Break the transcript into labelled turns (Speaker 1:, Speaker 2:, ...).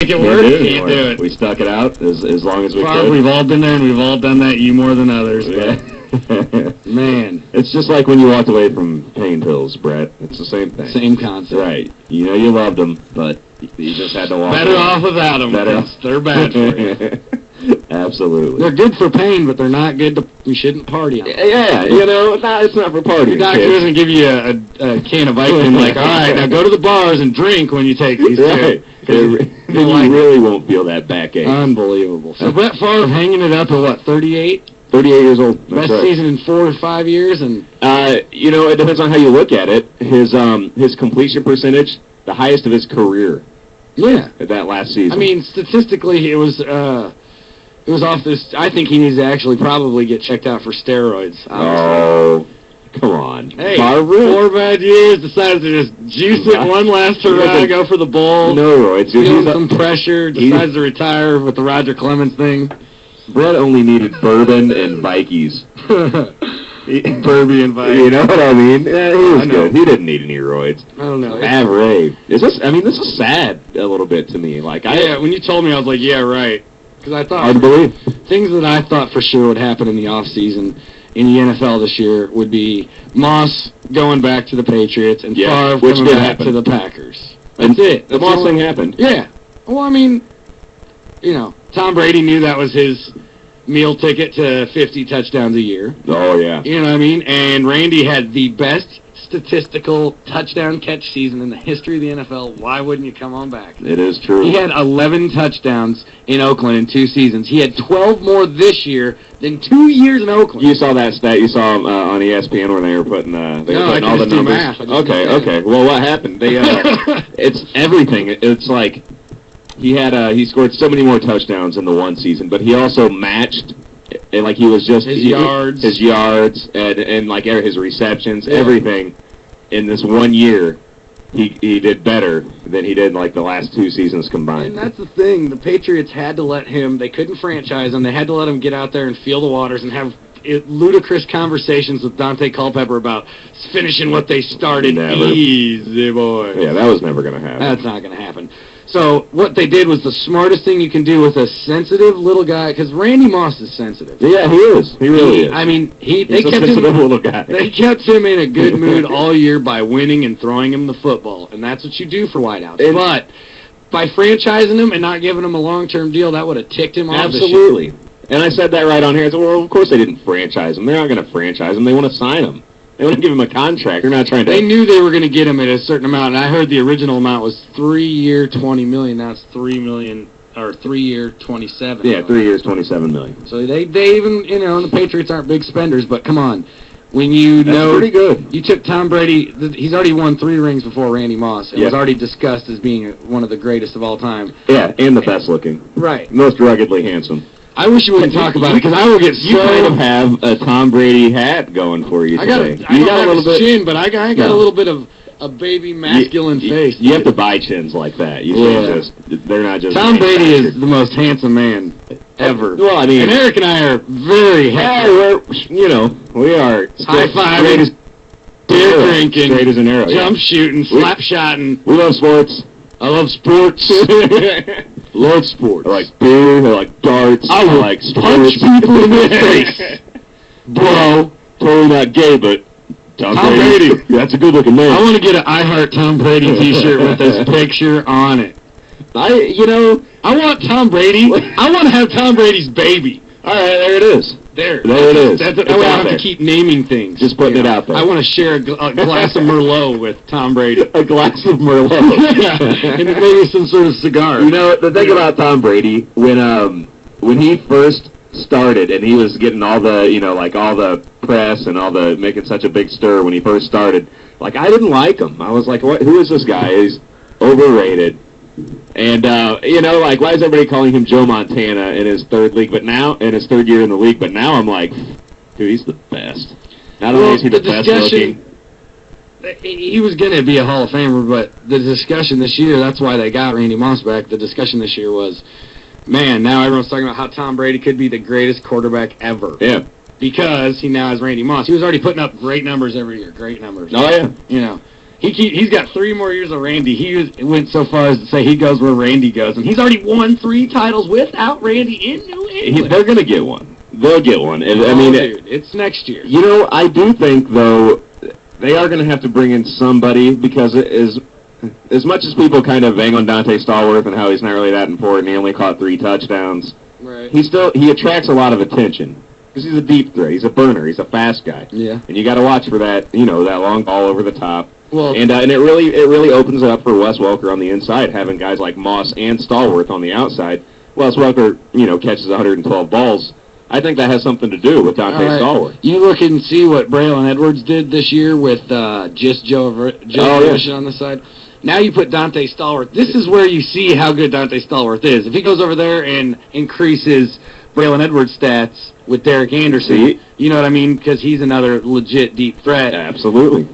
Speaker 1: make it work. Can't do it.
Speaker 2: We stuck it out as long as we
Speaker 1: could. We've all been there, and we've all done that. You more than others.
Speaker 2: Yeah.
Speaker 1: Man,
Speaker 2: it's just like when you walked away from pain pills, Brett. It's the same thing.
Speaker 1: Same concept.
Speaker 2: Right. You know you loved them, but you just had to walk
Speaker 1: away. Better off without them. They're bad for you.
Speaker 2: Absolutely.
Speaker 1: They're good for pain, but they're not good you shouldn't party on them.
Speaker 2: Yeah, it's not for partying.
Speaker 1: Your doctor doesn't give you a can of Vicodin like, all right, now go to the bars and drink when you take these.
Speaker 2: Right. You really won't feel that backache.
Speaker 1: Unbelievable. So Brett Favre hanging it up at what, 38?
Speaker 2: 38 years old.
Speaker 1: Best season in 4 or 5 years, and
Speaker 2: it depends on how you look at it. His completion percentage, the highest of his career.
Speaker 1: Yeah,
Speaker 2: that last season.
Speaker 1: I mean, statistically, it was off this. I think he needs to actually probably get checked out for steroids. Obviously.
Speaker 2: Oh, come on.
Speaker 1: Hey, 4 bad years, decided to just juice it one last hurrah, go for the bowl.
Speaker 2: No, Roy.
Speaker 1: Feeling some pressure, decides to retire with the Roger Clemens thing.
Speaker 2: Brett only needed bourbon and Vikes.
Speaker 1: Bourbon and Vikes.
Speaker 2: You know what I mean? Yeah, he was good. He didn't need any roids.
Speaker 1: I don't know.
Speaker 2: This is sad a little bit to me.
Speaker 1: When you told me, I was like, yeah, right. Because I thought
Speaker 2: hard to believe.
Speaker 1: Things that I thought for sure would happen in the offseason in the NFL this year would be Moss going back to the Patriots and Favre coming back to the Packers. That's it.
Speaker 2: The Moss thing happened.
Speaker 1: Yeah. Well, I mean, Tom Brady knew that was his meal ticket to 50 touchdowns a year.
Speaker 2: Oh, yeah.
Speaker 1: You know what I mean? And Randy had the best statistical touchdown catch season in the history of the NFL. Why wouldn't you come on back?
Speaker 2: It is true.
Speaker 1: He had 11 touchdowns in Oakland in 2 seasons. He had 12 more this year than 2 years in Oakland.
Speaker 2: You saw that stat. You saw on ESPN where they were putting all the numbers.
Speaker 1: Math.
Speaker 2: Okay. Well, what happened? They it's everything. It's like he scored so many more touchdowns in the one season, but he also matched. And he was just
Speaker 1: his yards,
Speaker 2: and his receptions, everything. In this 1 year, he did better than he did in the last 2 seasons combined.
Speaker 1: And that's the thing. The Patriots had to let him. They couldn't franchise him. They had to let him get out there and feel the waters and have ludicrous conversations with Dante Culpepper about finishing what they started.
Speaker 2: Never.
Speaker 1: Easy, boy.
Speaker 2: Yeah, that was never going to happen.
Speaker 1: That's not going to happen. So what they did was the smartest thing you can do with a sensitive little guy, because Randy Moss is sensitive.
Speaker 2: Yeah, he is. He really is.
Speaker 1: I mean,
Speaker 2: he's a sensitive little guy.
Speaker 1: They kept him in a good mood all year by winning and throwing him the football, and that's what you do for wideouts. But by franchising him and not giving him a long-term deal, that would have ticked him off.
Speaker 2: Absolutely. And I said that right on here. I said, well, of course they didn't franchise him. They're not going to franchise him. They want to sign him. They want to give him a contract. They're not trying to.
Speaker 1: They knew they were going to get him at a certain amount, and I heard the original amount was 3 year, $20 million. Now it's $3 million, or 3 year, $27 million.
Speaker 2: Yeah, 3 years, $27 million.
Speaker 1: So they even, the Patriots aren't big spenders, but come on. When That's
Speaker 2: pretty good.
Speaker 1: You took Tom Brady, he's already won 3 rings before Randy Moss, and was already discussed as being one of the greatest of all time.
Speaker 2: Yeah, and the best looking.
Speaker 1: Right.
Speaker 2: Most ruggedly handsome.
Speaker 1: I wish you wouldn't talk about it, because I will get so...
Speaker 2: You kind of have a Tom Brady hat going for you today.
Speaker 1: I got a little bit chin, but I got a little bit of a baby masculine face.
Speaker 2: You have to buy chins like that. You can't they're not just...
Speaker 1: Tom Brady is the most handsome man ever.
Speaker 2: Well, I mean...
Speaker 1: And Eric and I are very happy.
Speaker 2: We are...
Speaker 1: High-fiving, beer drinking,
Speaker 2: straight as an arrow.
Speaker 1: Jump shooting, slap-shotting.
Speaker 2: We love sports.
Speaker 1: I love sports. Love sports.
Speaker 2: I like beer. I like darts.
Speaker 1: I
Speaker 2: like
Speaker 1: punch people in the face.
Speaker 2: Bro. Totally not gay, but Tom Brady. That's a good-looking man.
Speaker 1: I want to get an I Heart Tom Brady t-shirt with this picture on it. I want Tom Brady. I want to have Tom Brady's baby.
Speaker 2: All right, there it is.
Speaker 1: There
Speaker 2: it is.
Speaker 1: That way I don't have to keep naming things.
Speaker 2: Just putting it out there.
Speaker 1: I want to share a glass of Merlot with Tom Brady.
Speaker 2: A glass of Merlot.
Speaker 1: Yeah, and maybe some sort of cigar.
Speaker 2: The thing about Tom Brady, when he first started and he was getting all the, all the press and all the making such a big stir when he first started, I didn't like him. I was like, what? Who is this guy? He's overrated. And, why is everybody calling him Joe Montana in his third year in the league? But now I'm like, dude, he's the best. Not only is he the best looking.
Speaker 1: He was going to be a Hall of Famer, but the discussion this year, that's why they got Randy Moss back. The discussion this year was, man, now everyone's talking about how Tom Brady could be the greatest quarterback ever.
Speaker 2: Yeah.
Speaker 1: Because he now has Randy Moss. He was already putting up great numbers every year. Great numbers.
Speaker 2: Oh, yeah.
Speaker 1: He's got 3 more years of Randy. Went so far as to say he goes where Randy goes, and he's already won 3 titles without Randy in New England.
Speaker 2: They're going to get one. They'll get one. And,
Speaker 1: dude, it's next year.
Speaker 2: You know, I do think, though, they are going to have to bring in somebody because it is, as much as people kind of bang on Dante Stallworth and how he's not really that important, he only caught 3 touchdowns.
Speaker 1: Right.
Speaker 2: He attracts a lot of attention because he's a deep threat. He's a burner. He's a fast guy.
Speaker 1: Yeah.
Speaker 2: And you got to watch for that, that long ball over the top.
Speaker 1: Well,
Speaker 2: and it really opens it up for Wes Welker on the inside, having guys like Moss and Stallworth on the outside. Wes Welker, catches 112 balls. I think that has something to do with Dante Stallworth.
Speaker 1: You look and see what Braylon Edwards did this year with just Joe Version on the side. Now you put Dante Stallworth. This is where you see how good Dante Stallworth is. If he goes over there and increases Braylon Edwards' stats with Derek Anderson, you know what I mean? Because he's another legit deep threat.
Speaker 2: Absolutely.